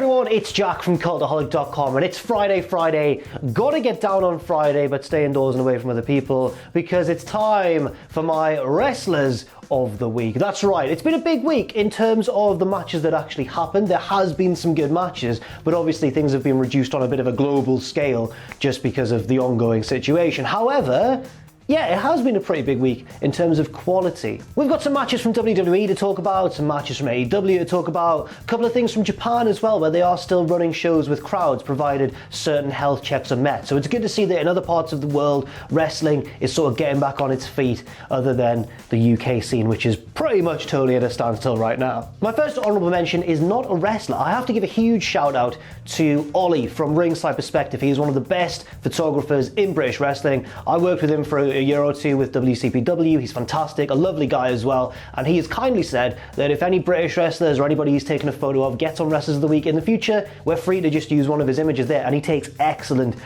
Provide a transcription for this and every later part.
everyone, it's Jack from Cultaholic.com and it's Friday. Gotta get down on Friday but stay indoors and away from other people because it's time for my wrestlers of the week. That's right, it's been a big week in terms of the matches that actually happened. There has been some good matches, but obviously things have been reduced on a bit of a global scale just because of the ongoing situation. However, yeah, it has been a pretty big week in terms of quality. We've got some matches from WWE to talk about, some matches from AEW to talk about, a couple of things from Japan as well, where they are still running shows with crowds, provided certain health checks are met. So it's good to see that in other parts of the world, wrestling is sort of getting back on its feet, other than the UK scene, which is pretty much totally at a standstill right now. My first honourable mention is not a wrestler. I have to give a huge shout out to Ollie from Ringside Perspective. He is one of the best photographers in British wrestling. I worked with him for a year or two with WCPW. He's fantastic, a lovely guy as well, and he has kindly said that if any British wrestlers or anybody he's taken a photo of gets on Wrestlers of the Week in the future, we're free to just use one of his images there. And he takes excellent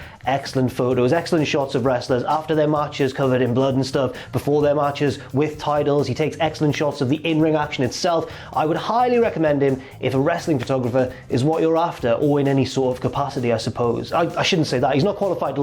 photos, excellent shots of wrestlers after their matches covered in blood and stuff, before their matches with titles. He takes excellent shots of the in-ring action itself. I would highly recommend him if a wrestling photographer is what you're after, or in any sort of capacity, I suppose. I shouldn't say that. He's not qualified,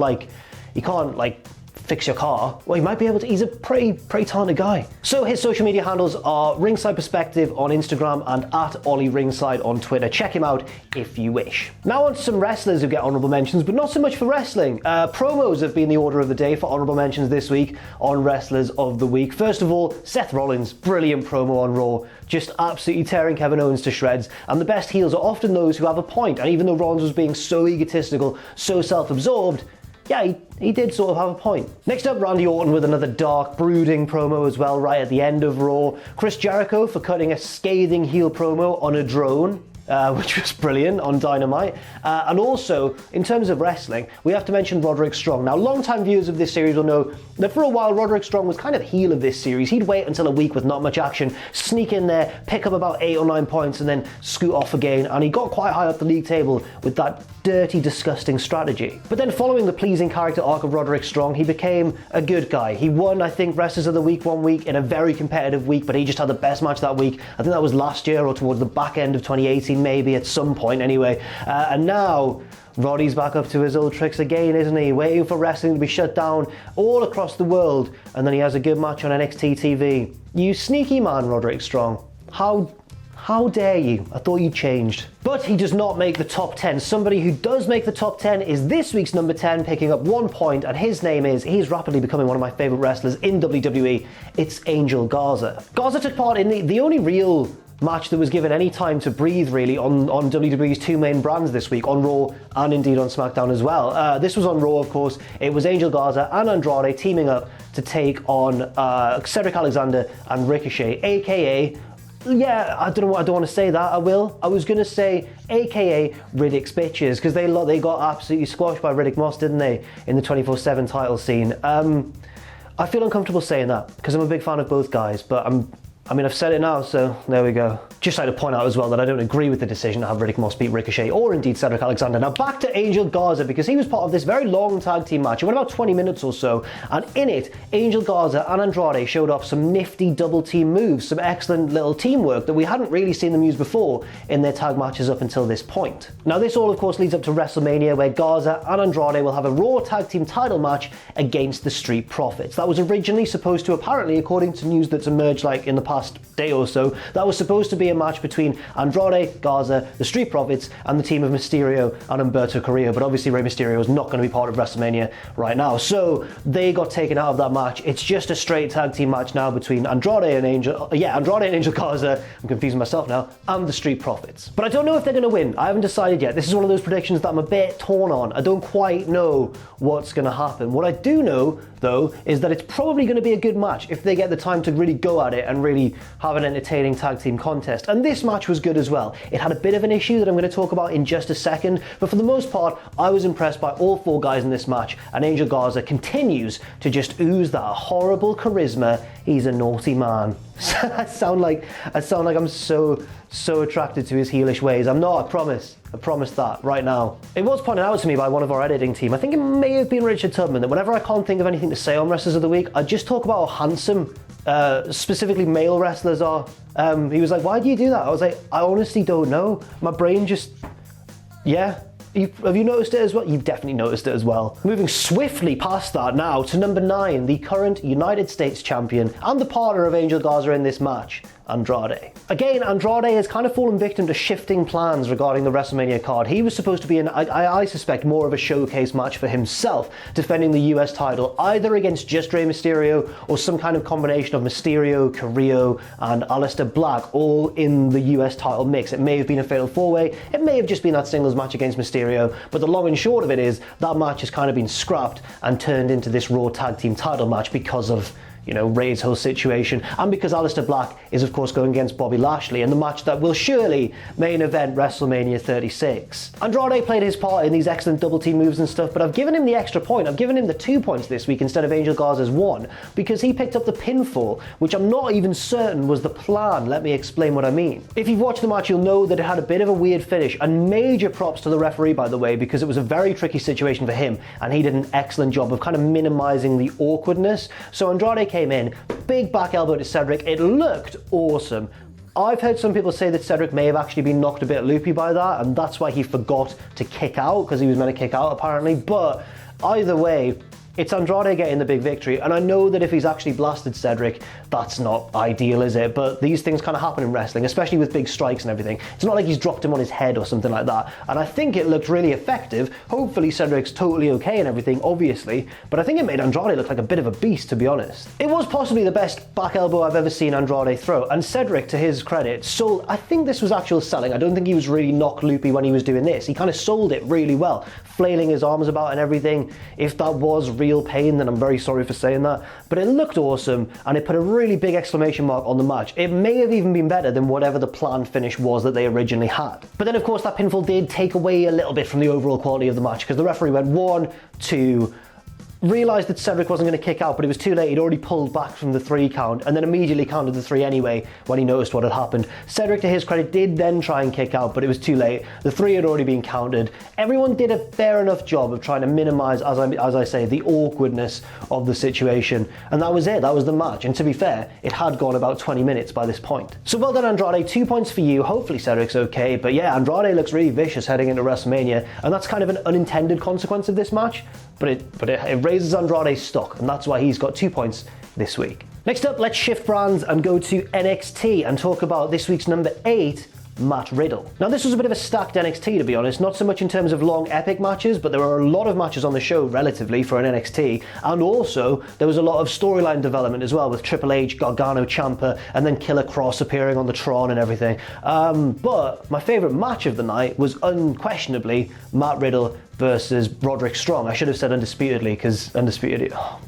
he can't fix your car. Well, he might be able to. He's a pretty talented guy. So his social media handles are Ringside Perspective on Instagram and at Ollie Ringside on Twitter. Check him out if you wish. Now on to some wrestlers who get honourable mentions, but not so much for wrestling. Promos have been the order of the day for honourable mentions this week on Wrestlers of the Week. First of all, Seth Rollins, brilliant promo on Raw, just absolutely tearing Kevin Owens to shreds. And the best heels are often those who have a point. And even though Rollins was being so egotistical, so self-absorbed, yeah, he did sort of have a point. Next up, Randy Orton with another dark, brooding promo as well, right at the end of Raw. Chris Jericho for cutting a scathing heel promo on a drone, which was brilliant on Dynamite. And also, in terms of wrestling, we have to mention Roderick Strong. Now, long-time viewers of this series will know that for a while, Roderick Strong was kind of heel of this series. He'd wait until a week with not much action, sneak in there, pick up about 8 or 9 points, and then scoot off again. And he got quite high up the league table with that dirty, disgusting strategy. But then following the pleasing character arc of Roderick Strong, he became a good guy. He won, I think, Wrestlers of the Week one week in a very competitive week, but he just had the best match that week. I think that was last year or towards the back end of 2018, maybe at some point anyway. And now Roddy's back up to his old tricks again, isn't he? Waiting for wrestling to be shut down all across the world, and then he has a good match on NXT TV. You sneaky man, Roderick Strong. How dare you? I thought you changed. But he does not make the top 10. Somebody who does make the top 10 is this week's number 10, picking up 1 point, and his name is, he's rapidly becoming one of my favourite wrestlers in WWE. It's Angel Gaza. Gaza took part in the only real match that was given any time to breathe, really, on WWE's 2 main brands this week, on Raw and indeed on SmackDown as well. This was on Raw, of course. It was Angel Gaza and Andrade teaming up to take on Cedric Alexander and Ricochet, aka, yeah, I don't want to say that, I was going to say aka Riddick's bitches, because they got absolutely squashed by Riddick Moss, didn't they, in the 24/7 title scene. I feel uncomfortable saying that, because I'm a big fan of both guys, but I've said it now, so there we go. Just like to point out as well that I don't agree with the decision to have Riddick Moss beat Ricochet, or indeed Cedric Alexander. Now back to Angel Gaza, because he was part of this very long tag team match. It went about 20 minutes or so, and in it, Angel Gaza and Andrade showed off some nifty double team moves, some excellent little teamwork that we hadn't really seen them use before in their tag matches up until this point. Now this all, of course, leads up to WrestleMania, where Gaza and Andrade will have a Raw tag team title match against the Street Profits. That was originally supposed to, apparently, according to news that's emerged in the past day or so, that was supposed to be a match between Andrade, Gaza, the Street Profits, and the team of Mysterio and Humberto Carrillo, but obviously Rey Mysterio is not going to be part of WrestleMania right now, so they got taken out of that match. It's just a straight tag team match now between Andrade and Angel Gaza, I'm confusing myself now, and the Street Profits. But I don't know if they're going to win. I haven't decided yet. This is one of those predictions that I'm a bit torn on. I don't quite know what's going to happen. What I do know, though, is that it's probably going to be a good match if they get the time to really go at it and really have an entertaining tag team contest. And this match was good as well. It had a bit of an issue that I'm going to talk about in just a second, but for the most part, I was impressed by all 4 guys in this match, and Angel Gaza continues to just ooze that horrible charisma. He's a naughty man. I sound like I'm so attracted to his heelish ways. I'm not, I promise that right now. It was pointed out to me by one of our editing team, I think it may have been Richard Tubman, that whenever I can't think of anything to say on Wrestlers of the Week, I just talk about how handsome specifically male wrestlers are. He was like, why do you do that? I was like, I honestly don't know. My brain just Yeah? Have you noticed it as well? You've definitely noticed it as well. Moving swiftly past that now to number 9, the current United States champion and the partner of Angel Gaza in this match, Andrade. Again, Andrade has kind of fallen victim to shifting plans regarding the WrestleMania card. He was supposed to be I suspect, more of a showcase match for himself, defending the US title, either against just Rey Mysterio or some kind of combination of Mysterio, Carrillo, and Aleister Black, all in the US title mix. It may have been a fatal 4-way, it may have just been that singles match against Mysterio, but the long and short of it is that match has kind of been scrapped and turned into this Raw Tag Team title match because of Ray's whole situation, and because Aleister Black is of course going against Bobby Lashley in the match that will surely main event WrestleMania 36. Andrade played his part in these excellent double team moves and stuff, but I've given him the extra point. I've given him the 2 points this week instead of Angel Garza's 1, because he picked up the pinfall, which I'm not even certain was the plan. Let me explain what I mean. If you've watched the match, you'll know that it had a bit of a weird finish, and major props to the referee, by the way, because it was a very tricky situation for him, and he did an excellent job of kind of minimizing the awkwardness. So Andrade came in, big back elbow to Cedric. It looked awesome. I've heard some people say that Cedric may have actually been knocked a bit loopy by that, and that's why he forgot to kick out, because he was meant to kick out apparently. But either way, it's Andrade getting the big victory, and I know that if he's actually blasted Cedric, that's not ideal, is it? But these things kind of happen in wrestling, especially with big strikes and everything. It's not like he's dropped him on his head or something like that, and I think it looked really effective. Hopefully Cedric's totally okay and everything, obviously, but I think it made Andrade look like a bit of a beast, to be honest. It was possibly the best back elbow I've ever seen Andrade throw, and Cedric, to his credit, sold. I think this was actual selling. I don't think he was really knock loopy when he was doing this. He kind of sold it really well, flailing his arms about and everything. If that was real pain, then I'm very sorry for saying that, but it looked awesome, and it put a really big exclamation mark on the match. It may have even been better than whatever the planned finish was that they originally had. But then of course that pinfall did take away a little bit from the overall quality of the match, because the referee went 1, 2, realised that Cedric wasn't going to kick out, but it was too late. He'd already pulled back from the 3 count, and then immediately counted the 3 anyway when he noticed what had happened. Cedric, to his credit, did then try and kick out, but it was too late. The 3 had already been counted. Everyone did a fair enough job of trying to minimise, as I say, the awkwardness of the situation, and that was it. That was the match, and to be fair, it had gone about 20 minutes by this point. So well done, Andrade. 2 points for you. Hopefully Cedric's okay, but yeah, Andrade looks really vicious heading into WrestleMania, and that's kind of an unintended consequence of this match, but it raises Andrade's stock, and that's why he's got 2 points this week. Next up, let's shift brands and go to NXT and talk about this week's number 8, Matt Riddle. Now this was a bit of a stacked NXT, to be honest, not so much in terms of long epic matches, but there were a lot of matches on the show relatively for an NXT, and also there was a lot of storyline development as well, with Triple H, Gargano, Ciampa, and then Killer Cross appearing on the Tron and everything. But my favourite match of the night was unquestionably Matt Riddle versus Roderick Strong. I should have said undisputedly, because undisputed, oh,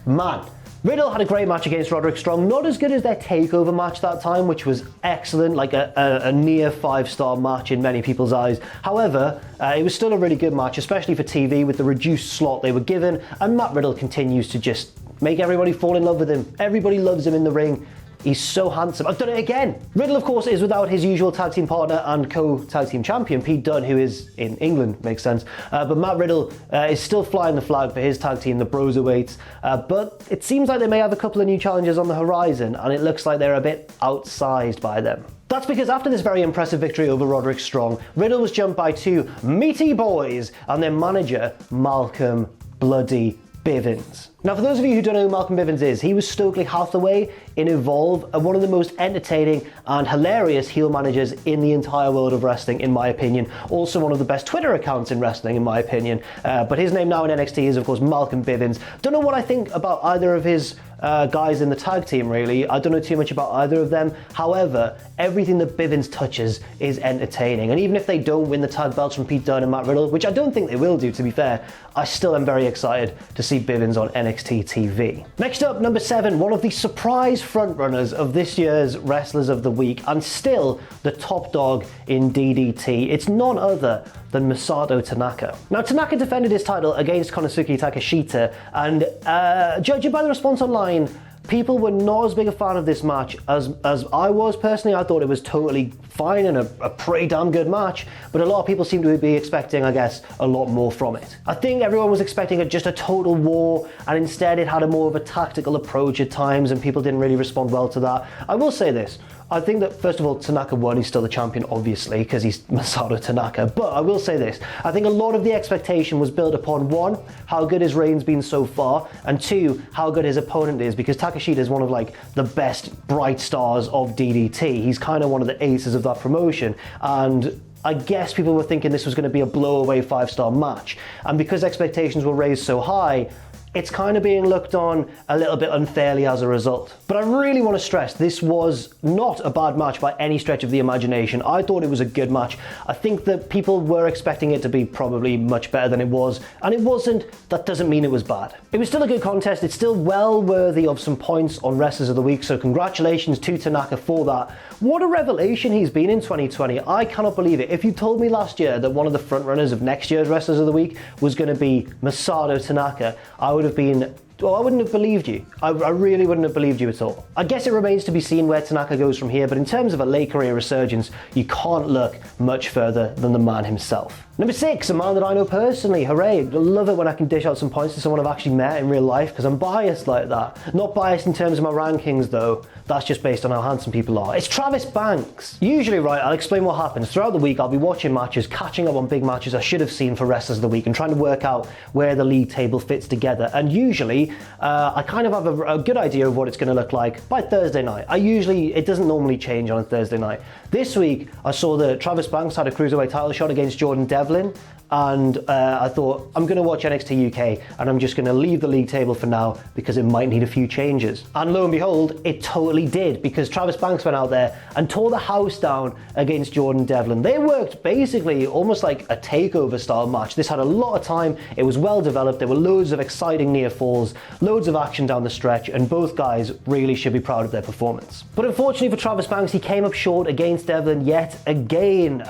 man. Riddle had a great match against Roderick Strong, not as good as their takeover match that time, which was excellent, like a near 5-star match in many people's eyes. However, it was still a really good match, especially for TV with the reduced slot they were given, and Matt Riddle continues to just make everybody fall in love with him. Everybody loves him in the ring. He's so handsome. I've done it again. Riddle, of course, is without his usual tag team partner and co-tag team champion, Pete Dunne, who is in England, makes sense. But Matt Riddle is still flying the flag for his tag team, the Broserweights. But it seems like they may have a couple of new challenges on the horizon, and it looks like they're a bit outsized by them. That's because after this very impressive victory over Roderick Strong, Riddle was jumped by 2 meaty boys and their manager, Malcolm Bloody Bivens. Now, for those of you who don't know who Malcolm Bivens is, he was Stokely Hathaway in Evolve, and one of the most entertaining and hilarious heel managers in the entire world of wrestling, in my opinion. Also one of the best Twitter accounts in wrestling, in my opinion. But his name now in NXT is, of course, Malcolm Bivens. Don't know what I think about either of his guys in the tag team, really. I don't know too much about either of them. However, everything that Bivens touches is entertaining. And even if they don't win the tag belts from Pete Dunne and Matt Riddle, which I don't think they will do, to be fair, I still am very excited to see Bivens on NXT TV. Next up, number 7, one of the surprise frontrunners of this year's Wrestlers of the Week, and still the top dog in DDT. It's none other than Masato Tanaka. Now, Tanaka defended his title against Konosuke Takeshita, and judging by the response online, people were not as big a fan of this match as I was personally. I thought it was totally fine and a pretty damn good match, but a lot of people seem to be expecting, I guess, a lot more from it. I think everyone was expecting just a total war, and instead it had a more of a tactical approach at times, and people didn't really respond well to that. I will say this, I think that, first of all, Tanaka won. He's still the champion, obviously, because he's Masato Tanaka. But I will say this. I think a lot of the expectation was built upon, one, how good his reign's been so far, and two, how good his opponent is, because Takeshita is one of, like, the best bright stars of DDT. He's kind of one of the aces of that promotion. And I guess people were thinking this was going to be a blow-away 5-star match. And because expectations were raised so high, it's kind of being looked on a little bit unfairly as a result. But I really want to stress, this was not a bad match by any stretch of the imagination. I thought it was a good match. I think that people were expecting it to be probably much better than it was, and it wasn't. That doesn't mean it was bad. It was still a good contest. It's still well worthy of some points on Wrestlers of the Week, so congratulations to Tanaka for that. What a revelation he's been in 2020. I cannot believe it. If you told me last year that one of the frontrunners of next year's Wrestlers of the Week was going to be Masato Tanaka, I would have been... Well, I wouldn't have believed you. I really wouldn't have believed you at all. I guess it remains to be seen where Tanaka goes from here, but in terms of a late career resurgence, you can't look much further than the man himself. Number 6, a man that I know personally. Hooray. I love it when I can dish out some points to someone I've actually met in real life, because I'm biased like that. Not biased in terms of my rankings, though. That's just based on how handsome people are. It's Travis Banks. Usually, right, I'll explain what happens. Throughout the week, I'll be watching matches, catching up on big matches I should have seen for Wrestlers of the Week, and trying to work out where the league table fits together. And usually, I kind of have a good idea of what it's going to look like by Thursday night. It doesn't normally change on a Thursday night. This week, I saw that Travis Banks had a Cruiserweight title shot against Jordan Devlin, and I thought, I'm going to watch NXT UK, and I'm just going to leave the league table for now because it might need a few changes. And lo and behold, it totally did, because Travis Banks went out there and tore the house down against Jordan Devlin. They worked basically almost like a takeover style match. This had a lot of time, it was well developed, there were loads of exciting near falls, loads of action down the stretch, and both guys really should be proud of their performance. But unfortunately for Travis Banks, he came up short against Devlin yet again.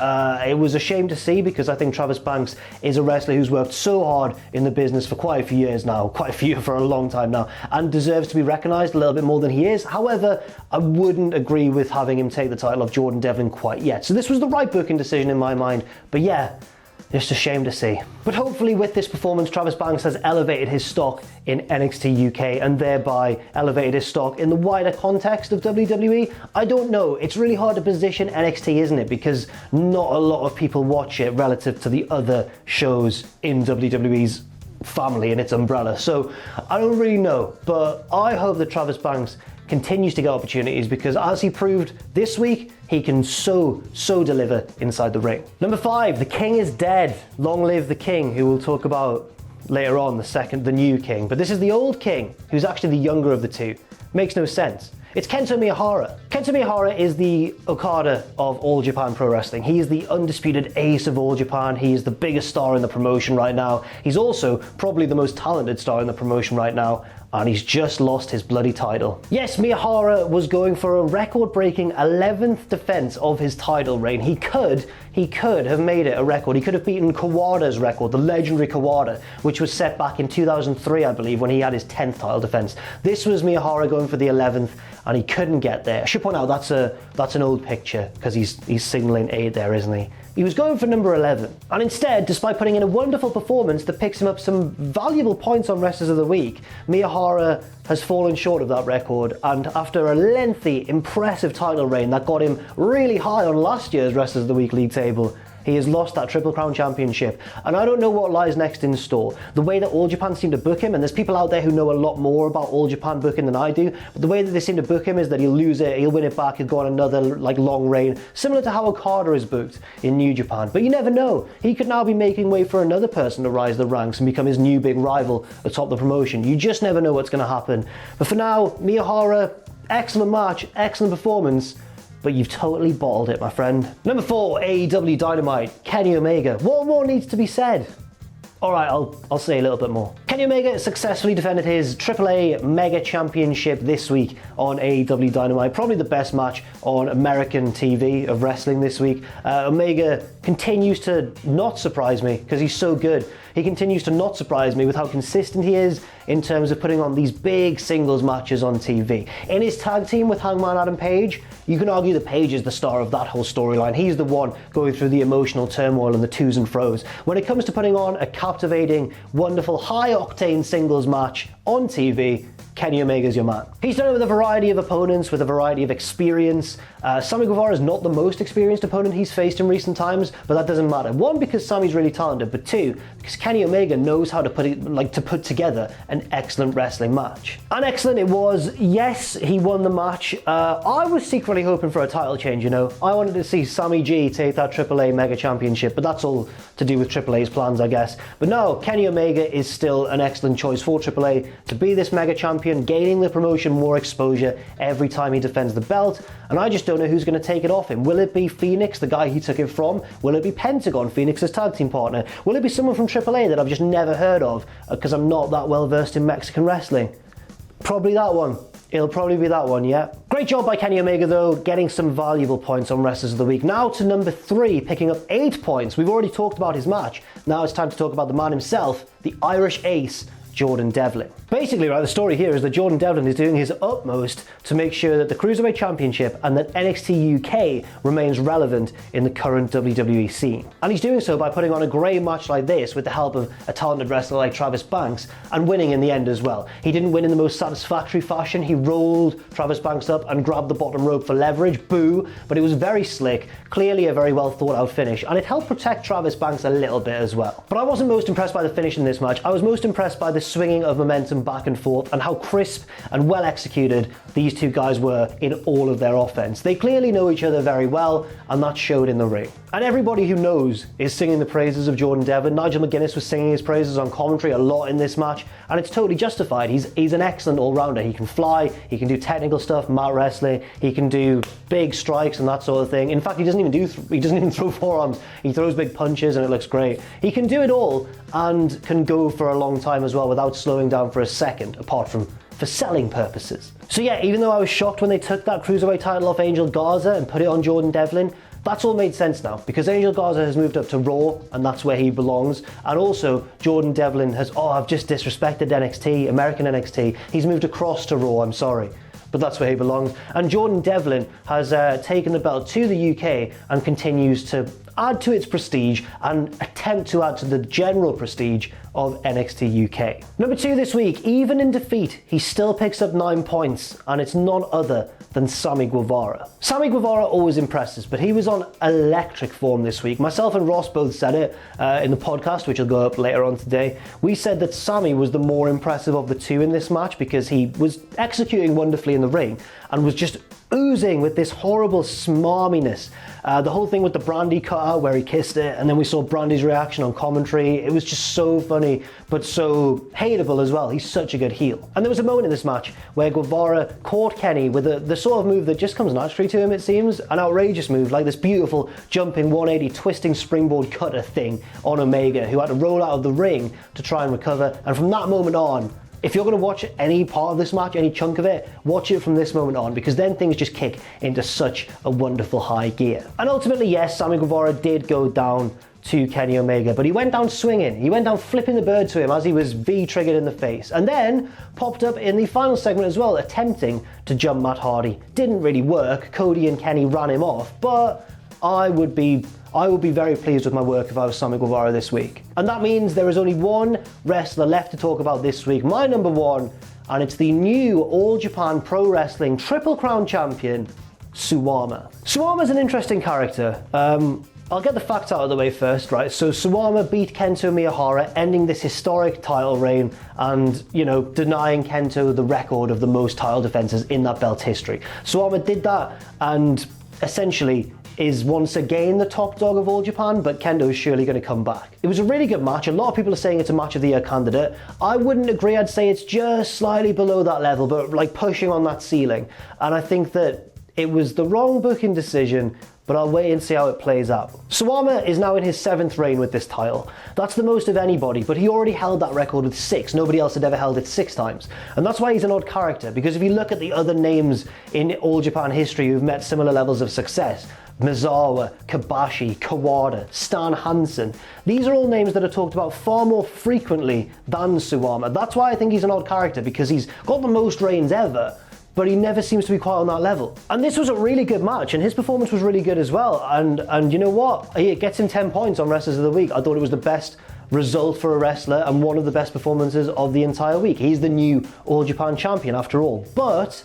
It was a shame to see, because I think Travis Banks is a wrestler who's worked so hard in the business for quite a few years now, for a long time now, and deserves to be recognised a little bit more than he is. However, I wouldn't agree with having him take the title off Jordan Devlin quite yet. So this was the right booking decision in my mind, but yeah, just a shame to see. But hopefully with this performance, Travis Banks has elevated his stock in NXT UK and thereby elevated his stock in the wider context of WWE. I don't know. It's really hard to position NXT, isn't it? Because not a lot of people watch it relative to the other shows in WWE's family and its umbrella. So I don't really know, but I hope that Travis Banks continues to get opportunities, because as he proved this week, he can so deliver inside the ring. Number 5, the King is dead. Long live the King, who we'll talk about later on, the new King. But this is the old King, who's actually the younger of the two. Makes no sense. It's Kento Miyahara. Kento Miyahara is the Okada of All Japan Pro Wrestling. He is the undisputed ace of All Japan. He is the biggest star in the promotion right now. He's also probably the most talented star in the promotion right now, and he's just lost his bloody title. Yes, Miyahara was going for a record-breaking 11th defense of his title reign. He could have made it a record. He could have beaten Kawada's record, the legendary Kawada, which was set back in 2003, I believe, when he had his 10th title defense. This was Miyahara going for the 11th, and he couldn't get there. I should point out that's an old picture, because he's signaling 8 there, isn't he? He was going for number 11. And instead, despite putting in a wonderful performance that picks him up some valuable points on Wrestlers of the Week, Miyahara has fallen short of that record, and after a lengthy, impressive title reign that got him really high on last year's Wrestlers of the Week league table, he has lost that Triple Crown Championship, and I don't know what lies next in store. The way that All Japan seem to book him, and there's people out there who know a lot more about All Japan booking than I do, but the way that they seem to book him is that he'll lose it, he'll win it back, he'll go on another long reign, similar to how Okada is booked in New Japan. But you never know. He could now be making way for another person to rise the ranks and become his new big rival atop the promotion. You just never know what's going to happen. But for now, Miyahara, excellent match, excellent performance, but you've totally bottled it, my friend. Number 4, AEW Dynamite, Kenny Omega. What more needs to be said? All right, I'll say a little bit more. Kenny Omega successfully defended his AAA Mega Championship this week on AEW Dynamite. Probably the best match on American TV of wrestling this week. Omega continues to not surprise me, because he's so good. He continues to not surprise me with how consistent he is in terms of putting on these big singles matches on TV. In his tag team with Hangman Adam Page, you can argue that Page is the star of that whole storyline. He's the one going through the emotional turmoil and the to's and fro's. When it comes to putting on a captivating, wonderful, high octane singles match on TV, Kenny Omega's your man. He's done it with a variety of opponents, with a variety of experience. Sami Guevara is not the most experienced opponent he's faced in recent times, but that doesn't matter. One, because Sami's really talented, but two, because Kenny Omega knows how to put together an excellent wrestling match. And excellent it was. Yes, he won the match. I was secretly hoping for a title change, you know. I wanted to see Sami G take that AAA Mega Championship, but that's all to do with AAA's plans, I guess. But no, Kenny Omega is still an excellent choice for AAA to be this Mega Champion, gaining the promotion more exposure every time he defends the belt, and I just don't know who's going to take it off him. Will it be Phoenix, the guy he took it from? Will it be Pentagon, Phoenix's tag team partner? Will it be someone from AAA that I've just never heard of because I'm not that well versed in Mexican wrestling? Probably that one. It'll probably be that one, yeah. Great job by Kenny Omega though, getting some valuable points on Wrestlers of the Week. Now to number 3, picking up 8 points. We've already talked about his match. Now it's time to talk about the man himself, the Irish ace, Jordan Devlin. Basically, right, the story here is that Jordan Devlin is doing his utmost to make sure that the Cruiserweight Championship and that NXT UK remains relevant in the current WWE scene. And he's doing so by putting on a great match like this with the help of a talented wrestler like Travis Banks and winning in the end as well. He didn't win in the most satisfactory fashion. He rolled Travis Banks up and grabbed the bottom rope for leverage, boo, but it was very slick, clearly a very well thought out finish, and it helped protect Travis Banks a little bit as well. But I wasn't most impressed by the finish in this match. I was most impressed by the swinging of momentum back and forth and how crisp and well executed these two guys were in all of their offense. They clearly know each other very well, and that showed in the ring. And everybody who knows is singing the praises of Jordan Devlin. Nigel McGuinness was singing his praises on commentary a lot in this match, and it's totally justified. He's an excellent all-rounder. He can fly, he can do technical stuff, mat wrestling, he can do big strikes and that sort of thing. In fact, he doesn't even throw forearms. He throws big punches and it looks great. He can do it all and can go for a long time as well without slowing down for a second, apart from for selling purposes. So yeah, even though I was shocked when they took that Cruiserweight title off Angel Gaza and put it on Jordan Devlin, that's all made sense now, because Angel Gaza has moved up to Raw, and that's where he belongs. And also, Jordan Devlin has, I've just disrespected NXT, American NXT. He's moved across to Raw, I'm sorry, but that's where he belongs. And Jordan Devlin has taken the belt to the UK and continues to add to its prestige and attempt to add to the general prestige of NXT UK. Number 2 this week, even in defeat, he still picks up 9 points, and it's none other than Sami Guevara. Sami Guevara always impresses, but he was on electric form this week. Myself and Ross both said it in the podcast, which will go up later on today. We said that Sami was the more impressive of the two in this match because he was executing wonderfully in the ring and was just oozing with this horrible smarminess. The whole thing with the Brandy cutout where he kissed it, and then we saw Brandy's reaction on commentary. It was just so funny, but so hateable as well. He's such a good heel. And there was a moment in this match where Guevara caught Kenny with the sort of move that just comes naturally to him, it seems. An outrageous move, like this beautiful jumping 180 twisting springboard cutter thing on Omega, who had to roll out of the ring to try and recover. And from that moment on, if you're going to watch any part of this match, any chunk of it, watch it from this moment on, because then things just kick into such a wonderful high gear. And ultimately, yes, Sami Guevara did go down to Kenny Omega, but he went down swinging. He went down flipping the bird to him as he was V-triggered in the face, and then popped up in the final segment as well, attempting to jump Matt Hardy. Didn't really work. Cody and Kenny ran him off, but I would be very pleased with my work if I was Sami Guevara this week. And that means there is only one wrestler left to talk about this week, my number 1, and it's the new All Japan Pro Wrestling Triple Crown Champion, Suyama. Suyama's an interesting character. I'll get the facts out of the way first, right? So Suyama beat Kento Miyahara, ending this historic title reign and, denying Kento the record of the most title defenses in that belt's history. Suyama did that and essentially is once again the top dog of All Japan, but Kendo is surely going to come back. It was a really good match. A lot of people are saying it's a match of the year candidate. I wouldn't agree. I'd say it's just slightly below that level, but like pushing on that ceiling. And I think that it was the wrong booking decision, but I'll wait and see how it plays out. Suyama is now in his 7th reign with this title. That's the most of anybody, but he already held that record with 6. Nobody else had ever held it 6 times. And that's why he's an odd character, because if you look at the other names in All Japan history who've met similar levels of success, Misawa, Kobashi, Kawada, Stan Hansen. These are all names that are talked about far more frequently than Suyama. That's why I think he's an odd character, because he's got the most reigns ever, but he never seems to be quite on that level. And this was a really good match, and his performance was really good as well. And you know what? It gets him 10 points on Wrestlers of the Week. I thought it was the best result for a wrestler and one of the best performances of the entire week. He's the new All Japan champion after all. But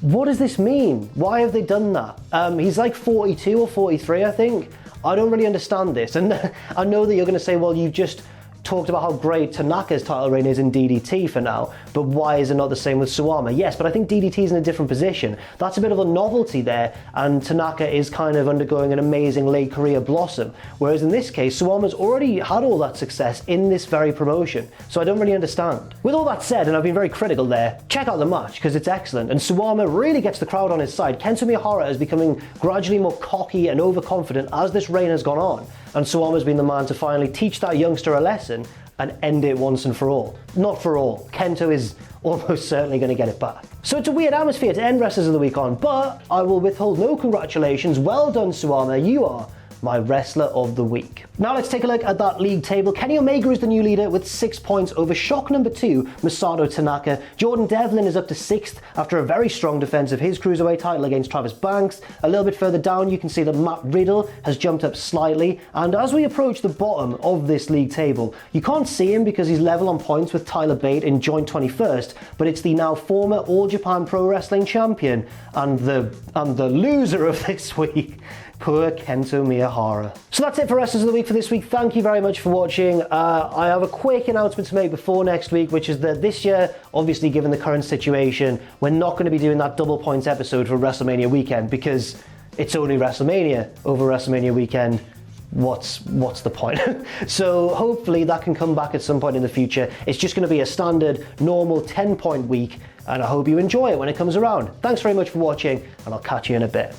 what does this mean? Why have they done that? He's like 42 or 43, I think. I don't really understand this. And I know that you're going to say, well, you've just talked about how great Tanaka's title reign is in DDT for now, but why is it not the same with Suyama? Yes, but I think DDT is in a different position. That's a bit of a novelty there, and Tanaka is kind of undergoing an amazing late career blossom, whereas in this case, Suyama's already had all that success in this very promotion, so I don't really understand. With all that said, and I've been very critical there, check out the match, because it's excellent, and Suyama really gets the crowd on his side. Kento Miyahara is becoming gradually more cocky and overconfident as this reign has gone on, and Suyama's been the man to finally teach that youngster a lesson and end it once and for all. Not for all. Kento is almost certainly going to get it back. So it's a weird atmosphere to end Wrestlers of the Week on, but I will withhold no congratulations. Well done, Suyama. You are my Wrestler of the Week. Now let's take a look at that league table. Kenny Omega is the new leader with 6 points over shock number 2, Masato Tanaka. Jordan Devlin is up to 6th after a very strong defense of his Cruiserweight title against Travis Banks. A little bit further down you can see that Matt Riddle has jumped up slightly, and as we approach the bottom of this league table, you can't see him because he's level on points with Tyler Bate in joint 21st, but it's the now former All Japan Pro Wrestling champion and the loser of this week, poor Kento Miyahara. So that's it for Wrestlers of the Week for this week. Thank you very much for watching. I have a quick announcement to make before next week, which is that this year, obviously given the current situation, we're not going to be doing that double points episode for WrestleMania weekend because it's only WrestleMania over WrestleMania weekend. What's the point? So hopefully that can come back at some point in the future. It's just going to be a standard, normal 10-point week, and I hope you enjoy it when it comes around. Thanks very much for watching, and I'll catch you in a bit.